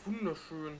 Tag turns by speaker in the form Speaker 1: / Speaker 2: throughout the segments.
Speaker 1: Wunderschön.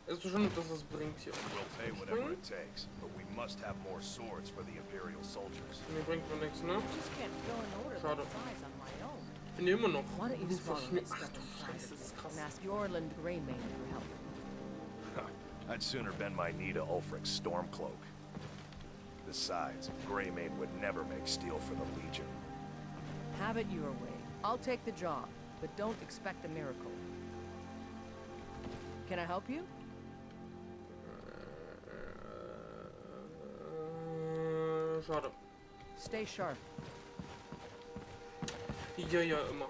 Speaker 1: Es ist schon, dass es bringt hier.
Speaker 2: We'll pay whatever it takes, but we must have more swords for the Imperial soldiers.
Speaker 1: Mir bringt mir nichts, ne?
Speaker 3: Just can't fill an order
Speaker 1: Schade.
Speaker 3: that size on my own.
Speaker 1: Ich bin immer noch
Speaker 3: Why don't you
Speaker 1: nicht
Speaker 3: swallow
Speaker 1: verschmiert.
Speaker 3: this
Speaker 1: Ach
Speaker 3: stuff
Speaker 1: du
Speaker 3: in
Speaker 1: Scheiße, das ist
Speaker 3: private
Speaker 1: krass.
Speaker 3: and ask Yorland Greymane for help?
Speaker 2: I'd sooner bend my knee to Ulfric's Stormcloak. Besides, Greymane would never make steel for the Legion.
Speaker 3: Have it your way. I'll take the job, but don't expect a miracle. Can I help you?
Speaker 1: Schade.
Speaker 3: Stay sharp.
Speaker 1: Ja, ja, immer.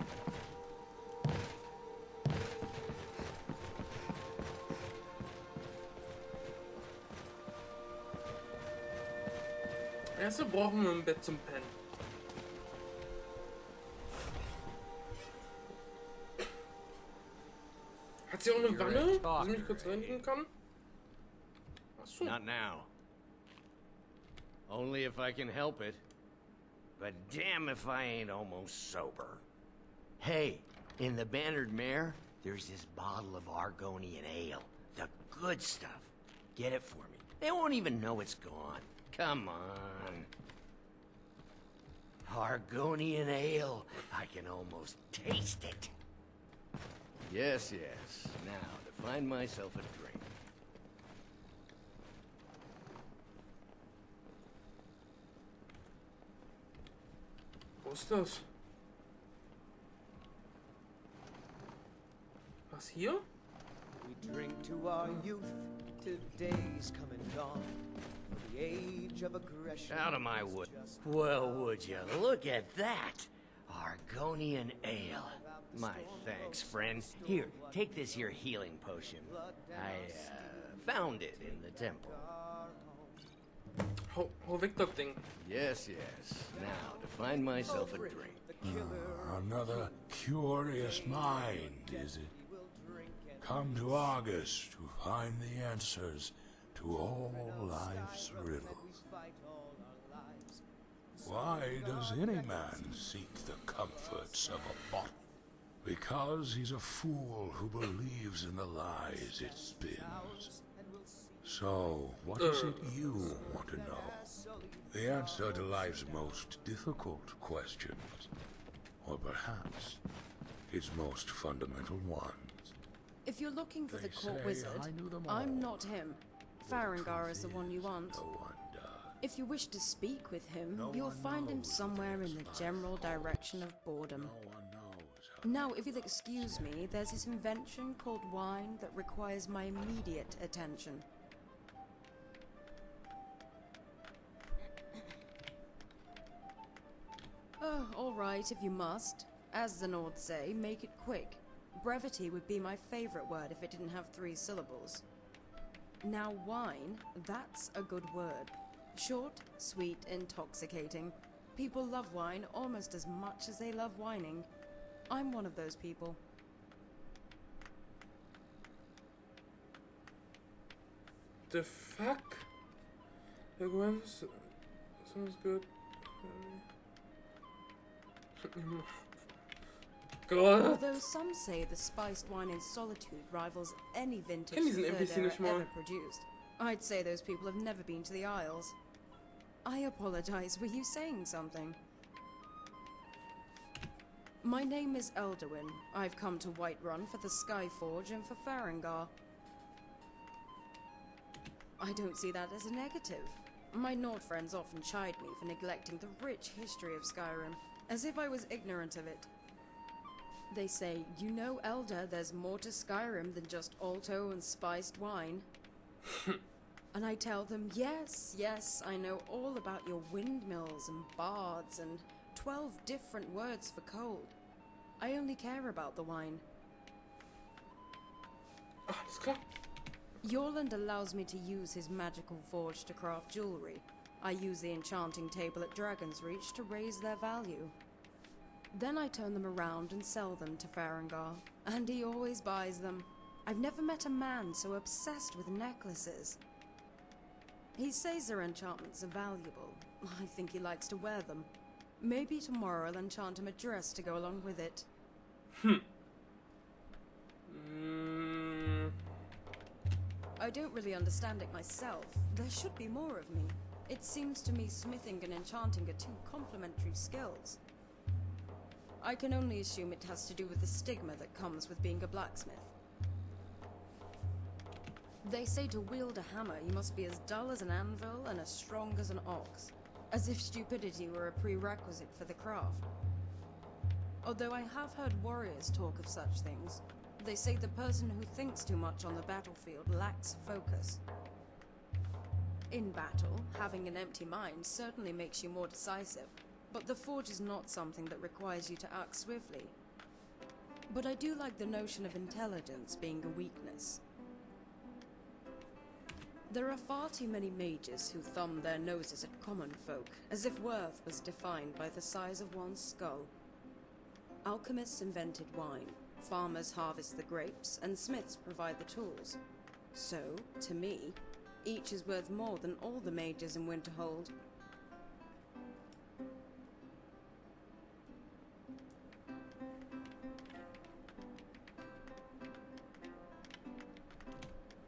Speaker 1: Erst brauchen wir ein Bett zum Pennen. Hat sie auch eine Wanne, dass ich mich kurz reinigen kann? Achso.
Speaker 4: Not now. Only if I can help it. But damn if I ain't almost sober. Hey, in the Bannered Mare, there's this bottle of Argonian ale. The good stuff. Get it for me. They won't even know it's gone. Come on. Argonian ale. I can almost taste it. Yes, yes. Now, to find myself a drink.
Speaker 1: Wo ist das? Was hier?
Speaker 5: We drink to our youth, to days come and gone, for the age of aggression.
Speaker 4: Out of my wood. Well, would you look at that? Argonian ale. My thanks, friend. Here, take this here healing potion. I, found it in the temple.
Speaker 1: Hau weg das Ding.
Speaker 4: Yes, yes. Now, to find myself a drink.
Speaker 6: Another curious mind, is it? Come to Argus to find the answers to all life's riddles. Why does any man seek the comforts of a bottle? Because he's a fool who believes in the lies it spins. So, what is it you want to know? The answer to life's most difficult questions, or perhaps its most fundamental ones.
Speaker 7: If you're looking for
Speaker 6: They
Speaker 7: the court
Speaker 6: say
Speaker 7: wizard,
Speaker 6: I knew them
Speaker 7: I'm
Speaker 6: all.
Speaker 7: not him. Farengar is the one you want.
Speaker 6: No one does.
Speaker 7: If you wish to speak with him,
Speaker 6: No
Speaker 7: you'll
Speaker 6: one
Speaker 7: find him
Speaker 6: knows
Speaker 7: somewhere
Speaker 6: what
Speaker 7: in the
Speaker 6: is
Speaker 7: general
Speaker 6: life.
Speaker 7: direction of boredom.
Speaker 6: No one knows how.
Speaker 7: Now, if you'll excuse me, there's this invention called wine that requires my immediate attention. Oh, all right, if you must. As the Nords say, make it quick. Brevity would be my favorite word if it didn't have 3 syllables. Now, wine, that's a good word. Short, sweet, intoxicating. People love wine almost as much as they love whining. I'm one of those people.
Speaker 1: The fuck? Sounds good. God.
Speaker 7: Although some say the spiced wine in Solitude rivals any vintage
Speaker 1: Kenn diesen
Speaker 7: Third
Speaker 1: NPC
Speaker 7: Era
Speaker 1: nicht mal.
Speaker 7: ever produced, I'd say those people have never been to the Isles. I apologize, were you saying something? My name is Elderwin. I've come to Whiterun for the Skyforge and for Farengar. I don't see that as a negative. My Nord friends often chide me for neglecting the rich history of Skyrim, as if I was ignorant of it. They say, you know, Elder, there's more to Skyrim than just alto and spiced wine. And I tell them, yes, yes, I know all about your windmills and bards and 12 different words for cold. I only care about the wine.
Speaker 1: Alles klar.
Speaker 7: Yorland allows me to use his magical forge to craft jewelry. I use the enchanting table at Dragon's Reach to raise their value. Then I turn them around and sell them to Farengar, and he always buys them. I've never met a man so obsessed with necklaces. He says their enchantments are valuable. I think he likes to wear them. Maybe tomorrow I'll enchant him a dress to go along with it. I don't really understand it myself. There should be more of me. It seems to me smithing and enchanting are two complementary skills. I can only assume it has to do with the stigma that comes with being a blacksmith. They say to wield a hammer, you must be as dull as an anvil and as strong as an ox, as if stupidity were a prerequisite for the craft. Although I have heard warriors talk of such things, they say the person who thinks too much on the battlefield lacks focus. In battle, having an empty mind certainly makes you more decisive, but the forge is not something that requires you to act swiftly. But I do like the notion of intelligence being a weakness. There are far too many mages who thumb their noses at common folk, as if worth was defined by the size of one's skull. Alchemists invented wine, farmers harvest the grapes, and smiths provide the tools. So, to me, each is worth more than all the mages in Winterhold.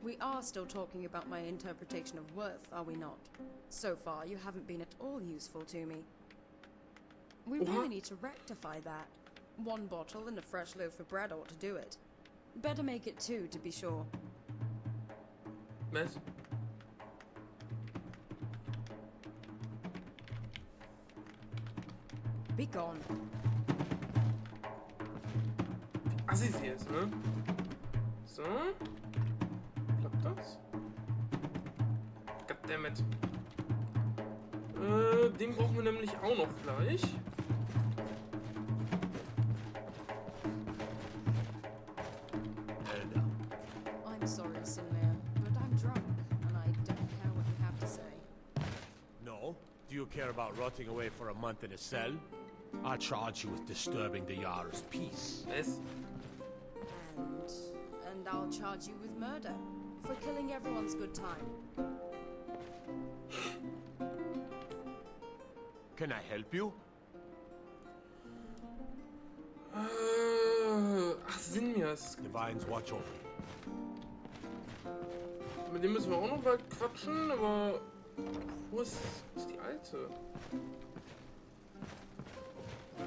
Speaker 7: We are still talking about my interpretation of worth, are we not? So far, you haven't been at all useful to me. We really need to rectify that. One bottle and a fresh loaf of bread ought to do it. Better make it two, to be sure.
Speaker 1: Was?
Speaker 7: Be gone.
Speaker 1: Assis jetzt, ne? So. Klappt das? Goddammit. Den brauchen wir nämlich auch noch gleich.
Speaker 7: I'm sorry, Sinmir, but I'm drunk, and I don't care what you have to say.
Speaker 8: No? Do you care about rotting away for a month in a cell? I'll charge you with disturbing the Jarl's peace.
Speaker 1: Was?
Speaker 7: And I'll charge you with murder for killing everyone's good time.
Speaker 8: Can I help you?
Speaker 1: Ach, Sinmirs.
Speaker 8: Divines watch over you.
Speaker 1: Mit dem müssen wir auch noch bald quatschen, aber wo ist die alte?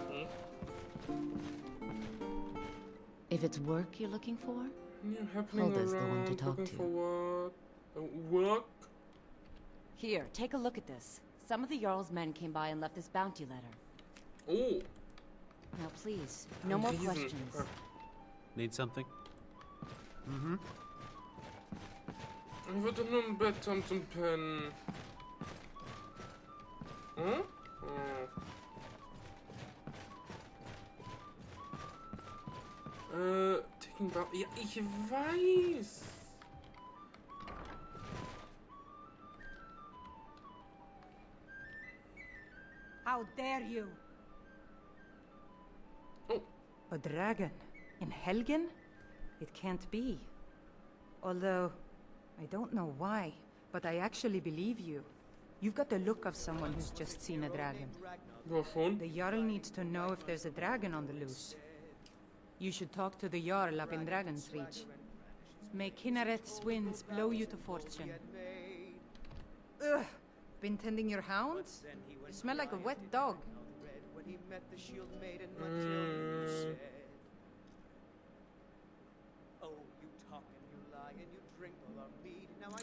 Speaker 1: Hm?
Speaker 9: If it's work you're looking for,
Speaker 1: Yeah, happening
Speaker 9: Hulda's the one to
Speaker 1: around,
Speaker 9: talk
Speaker 1: looking
Speaker 9: to.
Speaker 1: for what? Work?
Speaker 9: here, take a look at this. Some of the Jarl's men came by and left this bounty letter.
Speaker 1: Oh.
Speaker 9: Now please, no more
Speaker 1: Riesen.
Speaker 9: questions.
Speaker 1: Ah.
Speaker 10: Need something?
Speaker 8: Mm-hmm.
Speaker 1: Ich würde nur ein Bett haben zum Pennen. Hm? Taking back. Ja, ich weiß.
Speaker 11: How dare you?
Speaker 1: Oh.
Speaker 11: A dragon? In Helgen? It can't be. Although, I don't know why, but I actually believe you. You've got the look of someone who's just seen a dragon.
Speaker 1: Ja, schon.
Speaker 11: The Jarl needs to know if there's a dragon on the loose. You should talk to the Jarl up in Dragon's Reach. May Kinnereth's winds blow you to fortune. Ugh! Been tending your hounds? You smell like a wet dog.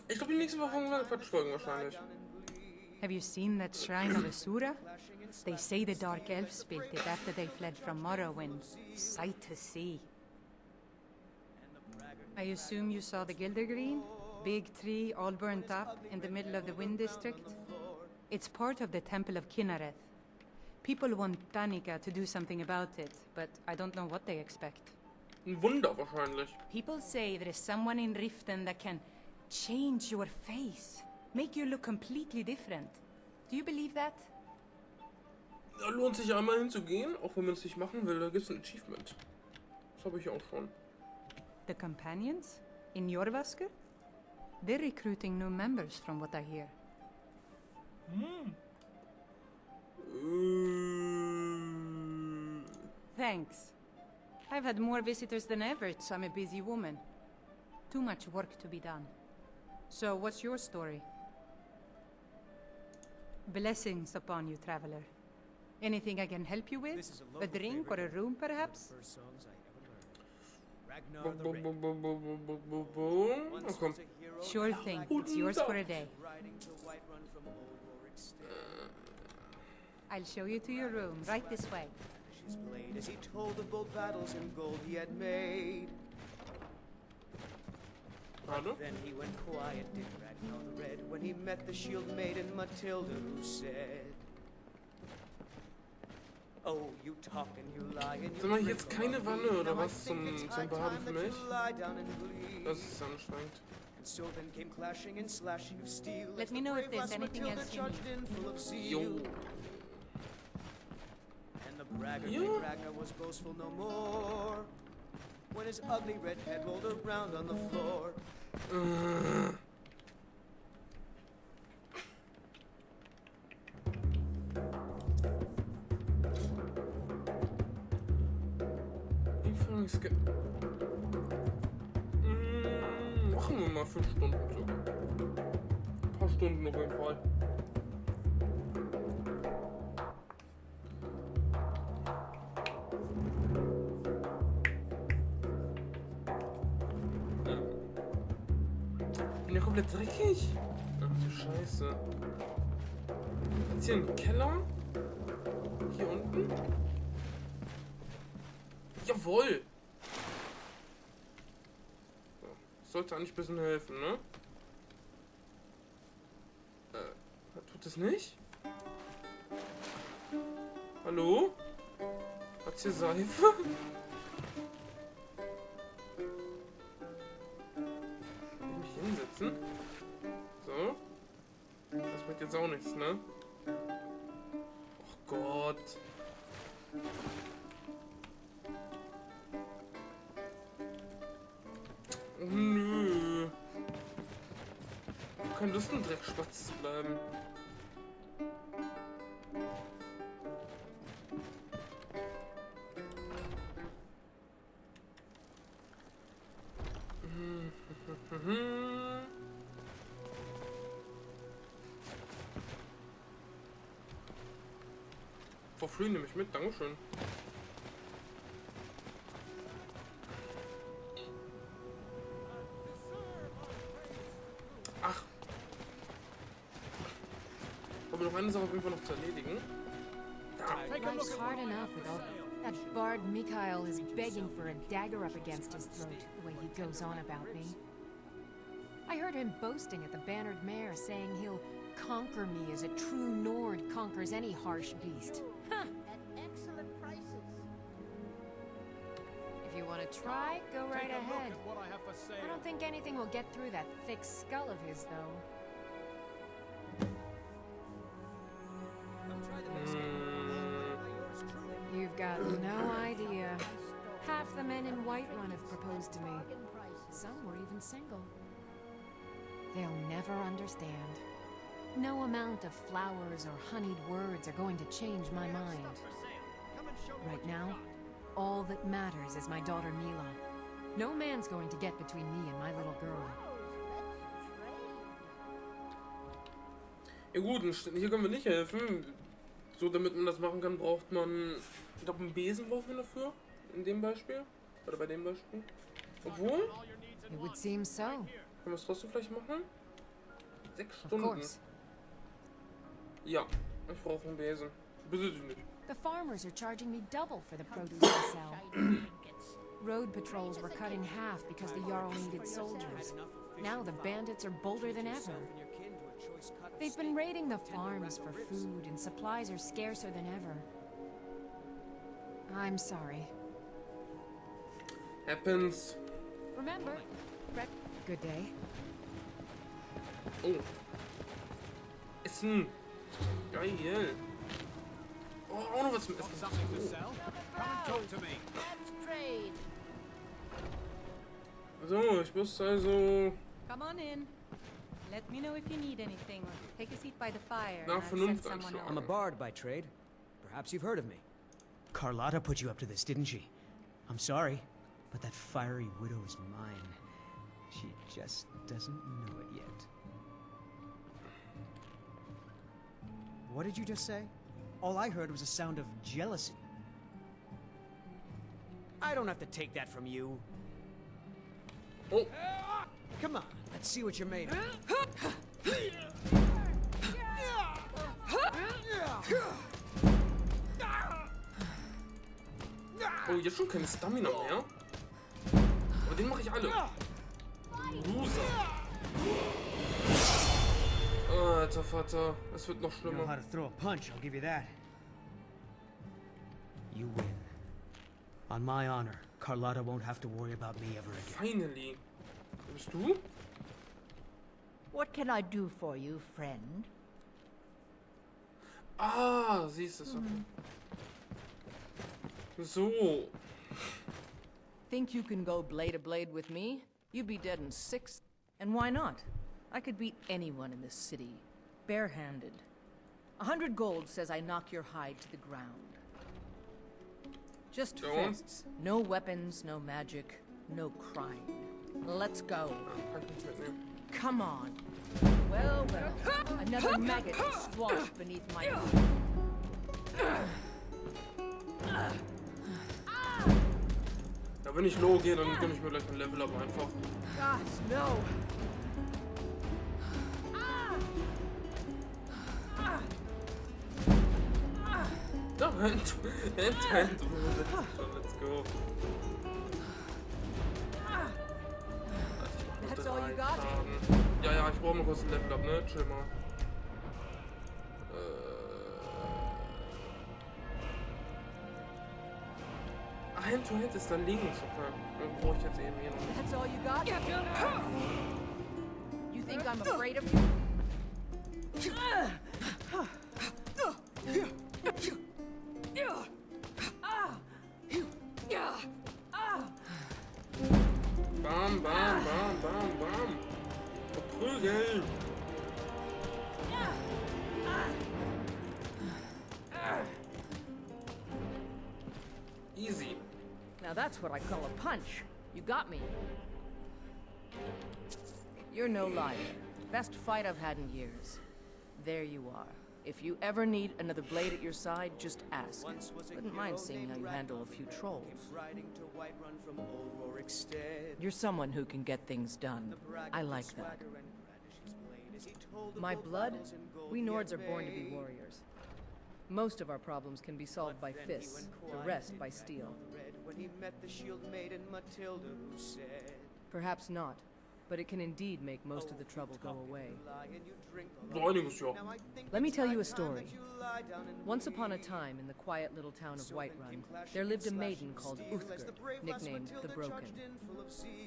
Speaker 1: Ich glaube, die nächste Woche kommen wir Quatschfolgen wahrscheinlich.
Speaker 11: Have you seen that shrine of Asura? They say the Dark Elves built it after they fled from Morrowind. Sight to see. I assume you saw the Gildergreen? Big tree, all burnt up, in the middle of the Wind District? It's part of the Temple of Kinnereth. People want Danica to do something about it, but I don't know what they expect.
Speaker 1: Ein Wunder wahrscheinlich.
Speaker 11: People say there is someone in Riften that can change your face, make you look completely different. Do you believe that?
Speaker 1: Da lohnt sich einmal hinzugehen, auch wenn man es nicht machen will, da gibt es ein Achievement. Das habe ich auch schon.
Speaker 11: The companions? In Jorvasker? They're recruiting new members from what I hear. Thanks. I've had more visitors than ever, so I'm a busy woman. Too much work to be done. So, what's your story? Blessings upon you, traveler. Anything I can help you with? A drink or a room, perhaps? Sure thing. It's yours for a day. I'll show you to your room, right this way.
Speaker 5: His blade as he told of bold battles in gold he had made. Then he went quiet, did Ragnar the Red, when he met the shield maiden Matilda, who said, "Oh, you talk and you lie and you."
Speaker 1: Sag mal, jetzt keine Wanne oder was zum Baden für mich? Das ist anstrengend.
Speaker 5: So then came clashing and slashing of steel.
Speaker 11: Let me know if there's anything else you need.
Speaker 1: Jo.
Speaker 5: And the braggart Ragnar was boastful no more when his ugly red head rolled around on the floor.
Speaker 1: Machen wir mal 5 Stunden so. Ein paar Stunden auf jeden Fall. Bin ja komplett dreckig. Ach du Scheiße. Jetzt hier ein Keller. Hier unten. Jawohl! So, sollte eigentlich ein bisschen helfen, ne? Tut es nicht? Hallo? Hat's hier Seife? Kann ich mich hinsetzen? So. Das bringt jetzt auch nichts, ne? Oh Gott. Oh, nö. Ich hab keine Lust, ein Dreckspatz zu bleiben. For free nehme ich mit, dankeschön. Ach. Haben wir noch eine Sache auf jeden Fall noch zu erledigen?
Speaker 10: Life's hard enough with all that bard Mikhail is begging for a dagger up against his throat, the way he goes on about me. I heard him boasting at the Bannered Mare, saying he'll conquer me as a true Nord conquers any harsh beast. Huh.
Speaker 12: At excellent prices.
Speaker 10: If you want to try, go right ahead. I don't think anything will get through that thick skull of his, though. You've got no idea. Half the men in Whiterun have proposed to me. Some were even single. They'll never understand. No amount of flowers or honeyed words are going to change my mind. Right now, all that matters is my daughter Mila. No man's going to get between me and my little girl.
Speaker 1: Ja gut, hier können wir nicht helfen. So, damit man das machen kann, braucht man, ich glaube, einen Besen braucht man dafür. In dem Beispiel. Oder bei dem Beispiel. Obwohl.
Speaker 10: It would seem so.
Speaker 1: Können wir es trotzdem vielleicht machen? 6
Speaker 10: Of
Speaker 1: Stunden.
Speaker 10: course.
Speaker 1: Ja, ich brauche einen Besen. Besitze ich nicht.
Speaker 10: The farmers are charging me double for the produce I sell. Road patrols were cut in half because the Jarl needed soldiers. Now the bandits are bolder than ever. They've been raiding the farms for food, and supplies are scarcer than ever. I'm sorry.
Speaker 1: Happens.
Speaker 10: Remember, good day.
Speaker 1: Oh. Essen. Geil. Oh, Oh, auch noch was zum Essen.
Speaker 8: Something to sell? Come and talk to me.
Speaker 12: Let's trade.
Speaker 1: So, ich muss also
Speaker 11: Come on in. Let me know if you need anything. Take a seat by the fire.
Speaker 1: nach
Speaker 11: and I'll send
Speaker 1: Vernunft
Speaker 11: someone
Speaker 1: einschlagen.
Speaker 5: I'm a bard by trade. Perhaps you've heard of me. Carlotta put you up to this, didn't she? I'm sorry, but that fiery widow is mine. She just doesn't know it yet. What did you just say? All I heard was a sound of jealousy. I don't have to take that from you.
Speaker 1: Oh.
Speaker 5: Come on, let's see what you're made of.
Speaker 1: Oh, jetzt schon keine Stamina mehr. Aber den mache ich alle. Loser. Alter Vater, es wird noch
Speaker 5: You know how
Speaker 1: schlimmer.
Speaker 5: to throw a punch, I'll give you that. You win. On my honor, Carlotta won't have to worry about me ever again.
Speaker 1: Finally. Wer bist du?
Speaker 12: What can I do for you, friend?
Speaker 1: Ah, siehst du es. Okay. So.
Speaker 3: Think you can go blade to blade with me? You'd be dead in 6. And why not? I could beat anyone in this city, barehanded. 100 gold says I knock your hide to the ground. Just
Speaker 1: Go on.
Speaker 3: fists. No weapons, no magic, no crying. Let's go.
Speaker 1: Kann ich nicht mitnehmen.
Speaker 3: Come on. Well, well. Another maggot squashed beneath my feet.
Speaker 1: Ja, wenn ich low gehe, dann gönn ich mir gleich ein Level up einfach.
Speaker 3: God, no.
Speaker 1: Da, Hand. Let's go.
Speaker 3: That's all you got?
Speaker 1: Ja, ja, ich brauche mal kurz ein Level up, ne? Chill mal. Hand-to-Hand ist da links, okay. Brauche ich jetzt eben hier noch.
Speaker 3: That's all you got? You think I'm afraid of you?
Speaker 1: Bam, bam, bam, bam, bam. Verprügeln. Easy.
Speaker 3: Now that's what I call a punch. You got me. You're no liar. Best fight I've had in years. There you are. If you ever need another blade at your side, just ask. Wouldn't mind seeing how you handle a few trolls. You're someone who can get things done. I like that. My blood? We Nords are born to be warriors. Most of our problems can be solved by fists, the rest by steel. Perhaps not, but it can indeed make most of the trouble go away.
Speaker 1: Einiges, ja.
Speaker 3: Let me tell you a story. Once upon a time in the quiet little town of Whiterun, there lived a maiden called Uthgerd, nicknamed the Broken.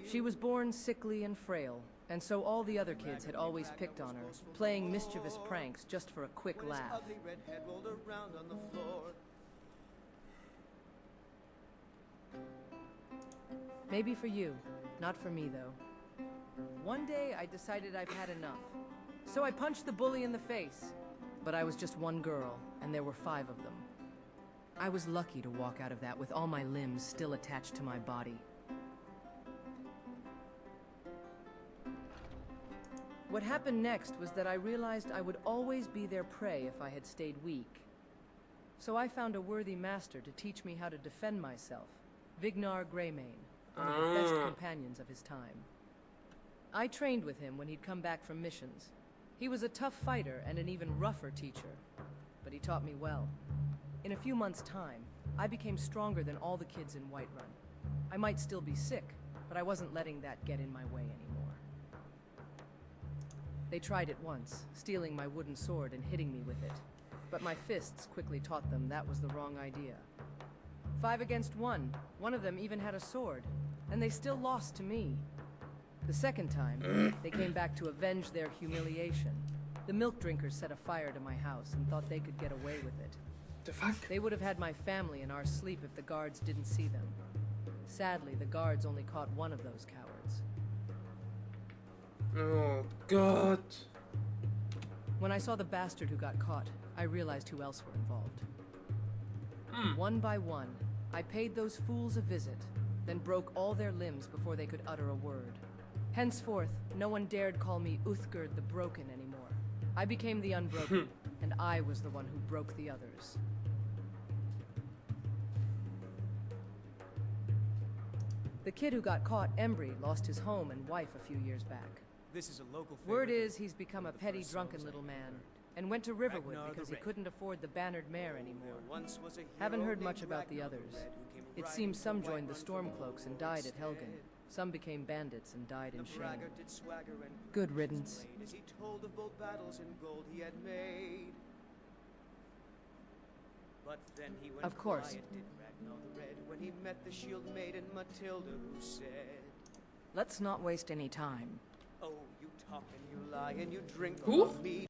Speaker 3: She was born sickly and frail, and so all the other kids had always picked on her, playing mischievous pranks just for a quick laugh. Maybe for you, not for me though. One day I decided I've had enough. So I punched the bully in the face. But I was just one girl, and there were 5 of them. I was lucky to walk out of that with all my limbs still attached to my body. What happened next was that I realized I would always be their prey if I had stayed weak. So I found a worthy master to teach me how to defend myself, Vignar Greymane, one of the best companions of his time. I trained with him when he'd come back from missions. He was a tough fighter and an even rougher teacher, but he taught me well. In a few months' time, I became stronger than all the kids in Whiterun. I might still be sick, but I wasn't letting that get in my way anymore. They tried it once, stealing my wooden sword and hitting me with it, but my fists quickly taught them that was the wrong idea. 5 against 1, one of them even had a sword, and they still lost to me. The second time, they came back to avenge their humiliation. The milk drinkers set a fire to my house and thought they could get away with it.
Speaker 1: The fuck?
Speaker 3: They would have had my family in our sleep if the guards didn't see them. Sadly, the guards only caught one of those cowards.
Speaker 1: Oh, God.
Speaker 3: When I saw the bastard who got caught, I realized who else were involved. One by one, I paid those fools a visit, then broke all their limbs before they could utter a word. Henceforth, no one dared call me Uthgerd the Broken anymore. I became the Unbroken, and I was the one who broke the others. The kid who got caught, Embry, lost his home and wife a few years back.
Speaker 5: This is a local
Speaker 3: Word is he's become a petty, drunken little man, and went to Riverwood because he couldn't afford the bannered mare anymore. Haven't heard much about the others. It seems some joined the Stormcloaks and died at Helgen. Some became bandits and died in shame. Good riddance. Of course.
Speaker 5: When he met the shield maiden Matilda, who said,
Speaker 3: Let's not waste any time.
Speaker 5: "Oh, you talk and you lie and you drink
Speaker 1: Who?
Speaker 5: from me."